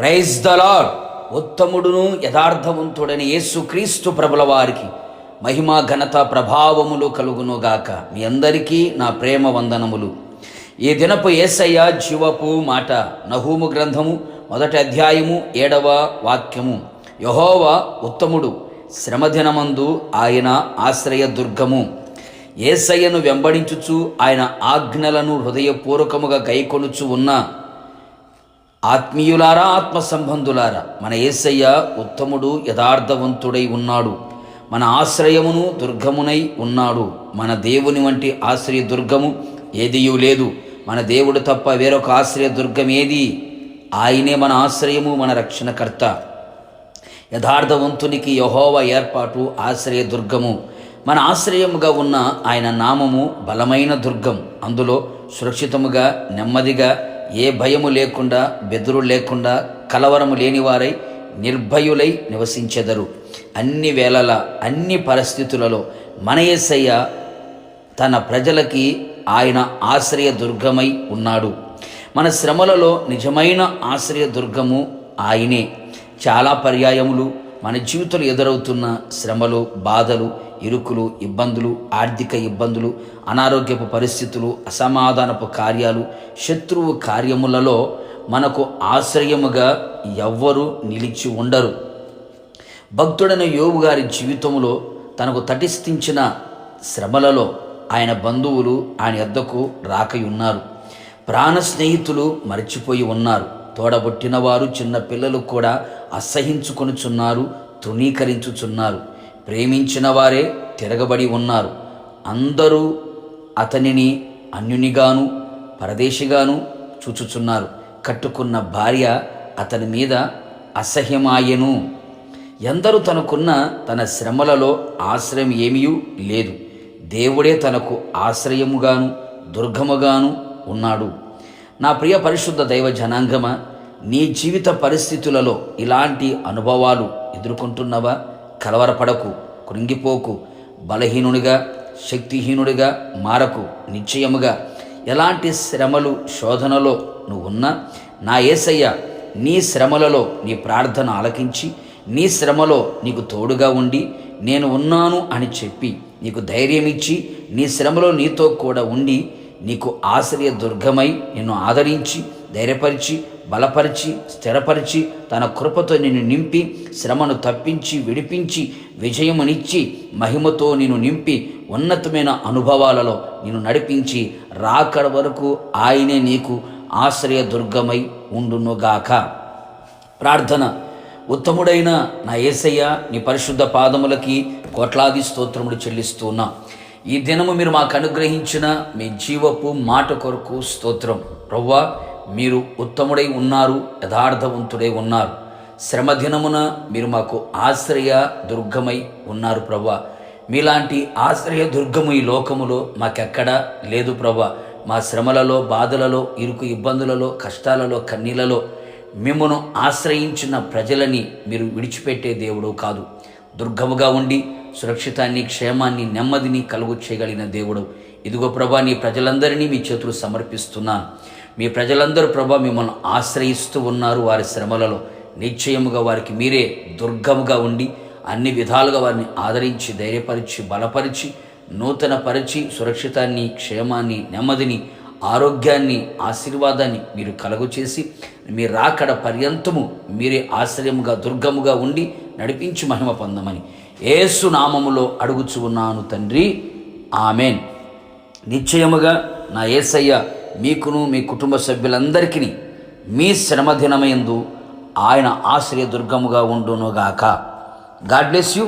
Praise the lord. ఉత్తముడును యథార్థవంతుడని యేసుక్రీస్తు ప్రభుల వారికి మహిమ ఘనత ప్రభావములు కలుగునుగాక. మీ అందరికీ నా ప్రేమ వందనములు. ఈ దినపు యేసయ్య జీవపు మాట నహూము గ్రంథము 1వ అధ్యాయము 7వ వాక్యము. యెహోవా ఉత్తముడు, శ్రమదినమందు ఆయన ఆశ్రయ దుర్గము. యేసయ్యను వెంబడించుచు ఆయన ఆజ్ఞలను హృదయపూర్వకముగా గైకొనుచు ఉన్న ఆత్మీయులారా, ఆత్మ సంబంధులారా, మన యేసయ్య ఉత్తముడు, యథార్థవంతుడై ఉన్నాడు. మన ఆశ్రయమును దుర్గమునై ఉన్నాడు. మన దేవుని వంటి ఆశ్రయ దుర్గము ఏదియూ లేదు. మన దేవుడు తప్ప వేరొక ఆశ్రయ దుర్గం ఏది? ఆయనే మన ఆశ్రయము, మన రక్షణకర్త. యథార్థవంతునికి యెహోవా ఏర్పాటు ఆశ్రయ దుర్గము. మన ఆశ్రయముగా ఉన్న ఆయన నామము బలమైన దుర్గం. అందులో సురక్షితముగా, నెమ్మదిగా, ఏ భయము లేకుండా, బెదురు లేకుండా, కలవరము లేనివారై నిర్భయులై నివసించెదరు. అన్ని వేళల, అన్ని పరిస్థితులలో మన యేసయ్య తన ప్రజలకి ఆయన ఆశ్రయ దుర్గమై ఉన్నాడు. మన శ్రమలలో నిజమైన ఆశ్రయ దుర్గము ఆయనే. చాలా పర్యాయములు మన జీవితంలో ఎదురవుతున్న శ్రమలు, బాధలు, ఇరుకులు, ఇబ్బందులు, ఆర్థిక ఇబ్బందులు, అనారోగ్యపు పరిస్థితులు, అసమాధానపు కార్యాలు, శత్రువు కార్యములలో మనకు ఆశ్రయముగా ఎవ్వరూ నిలిచి ఉండరు. భక్తుడైన యోబు గారి జీవితంలో తనకు తటిస్థించిన శ్రమలలో ఆయన బంధువులు ఆయన యొద్దకు రాకయున్నారు. ప్రాణ స్నేహితులు మరచిపోయి ఉన్నారు. తోడబుట్టిన వారు, చిన్న పిల్లలు కూడా అసహించుకొనుచున్నారు, తృణీకరించుచున్నారు. ప్రేమించిన వారే తిరగబడి ఉన్నారు. అందరూ అతనిని అన్యునిగాను, పరదేశిగాను చూచుచున్నారు. కట్టుకున్న భార్య అతని మీద అసహ్యమాయెను. ఎందరూ తనకున్న తన శ్రమలలో ఆశ్రయం ఏమీ లేదు. దేవుడే తనకు ఆశ్రయముగాను దుర్గముగాను ఉన్నాడు. నా ప్రియ పరిశుద్ధ దైవ జనాంగమ, నీ జీవిత పరిస్థితులలో ఇలాంటి అనుభవాలు ఎదుర్కొంటున్నవా? కలవరపడకు, కృంగిపోకు, బలహీనుడిగా, శక్తిహీనుడిగా మారకు. నిశ్చయముగా ఎలాంటి శ్రమలు, శోధనలో నువ్వు ఉన్నా, నా యేసయ్య నీ శ్రమలలో నీ ప్రార్థన ఆలకించి, నీ శ్రమలో నీకు తోడుగా ఉండి, నేను ఉన్నాను అని చెప్పి నీకు ధైర్యం ఇచ్చి, నీ శ్రమలో నీతో కూడా ఉండి, నీకు ఆశ్రయ దుర్గమై నిన్ను ఆదరించి, ధైర్యపరిచి, బలపరిచి, స్థిరపరిచి, తన కృపతో నిన్ను నింపి, శ్రమను తప్పించి, విడిపించి, విజయమునిచ్చి, మహిమతో నిన్ను నింపి, ఉన్నతమైన అనుభవాలలో నిన్ను నడిపించి, రాకడ వరకు ఆయనే నీకు ఆశ్రయ దుర్గమై ఉండునుగాక. ప్రార్థన. ఉత్తముడైన నా యేసయ్య, నీ పరిశుద్ధ పాదములకి కోట్లాది స్తోత్రములు చెల్లిస్తున్నా. ఈ దినము మీరు మాకు అనుగ్రహించిన మీ జీవపు మాట కొరకు స్తోత్రం. ప్రవ్వా, మీరు ఉత్తముడై ఉన్నారు, యథార్థవంతుడై ఉన్నారు. శ్రమ దినమున మీరు మాకు ఆశ్రయ దుర్గమై ఉన్నారు ప్రవ్వా. మీలాంటి ఆశ్రయ దుర్గము ఈ లోకములో మాకెక్కడా లేదు ప్రవ్వా. మా శ్రమలలో, బాధలలో, ఇరుకు ఇబ్బందులలో, కష్టాలలో, కన్నీళ్లలో మిమ్మను ఆశ్రయించిన ప్రజలని మీరు విడిచిపెట్టే దేవుడు కాదు. దుర్గముగా ఉండి సురక్షితాన్ని, క్షేమాన్ని, నెమ్మదిని కలుగు చేయగలిగిన దేవుడు. ఇదిగో ప్రభా, నీ ప్రజలందరినీ మీ చేతులు సమర్పిస్తున్నాను. మీ ప్రజలందరూ ప్రభా మిమ్మల్ని ఆశ్రయిస్తూ ఉన్నారు. వారి శ్రమలలో నిశ్చయముగా వారికి మీరే దుర్గముగా ఉండి అన్ని విధాలుగా వారిని ఆదరించి, ధైర్యపరిచి, బలపరిచి, నూతనపరిచి, సురక్షితాన్ని, క్షేమాన్ని, నెమ్మదిని, ఆరోగ్యాన్ని, ఆశీర్వాదాన్ని మీరు కలుగు చేసి, మీ రాకడ పర్యంతము మీరే ఆశ్రయముగా, దుర్గముగా ఉండి నడిపించి మహిమ పొందమని యేసు నామములో అడుగుచు ఉన్నాను తండ్రి, ఆమెన్. నిశ్చయముగా నా యేసయ్య మీకును మీ కుటుంబ సభ్యులందరికీ మీ శ్రమదినమందు ఆయన ఆశ్రయ దుర్గముగా ఉండునుగాక. God bless you.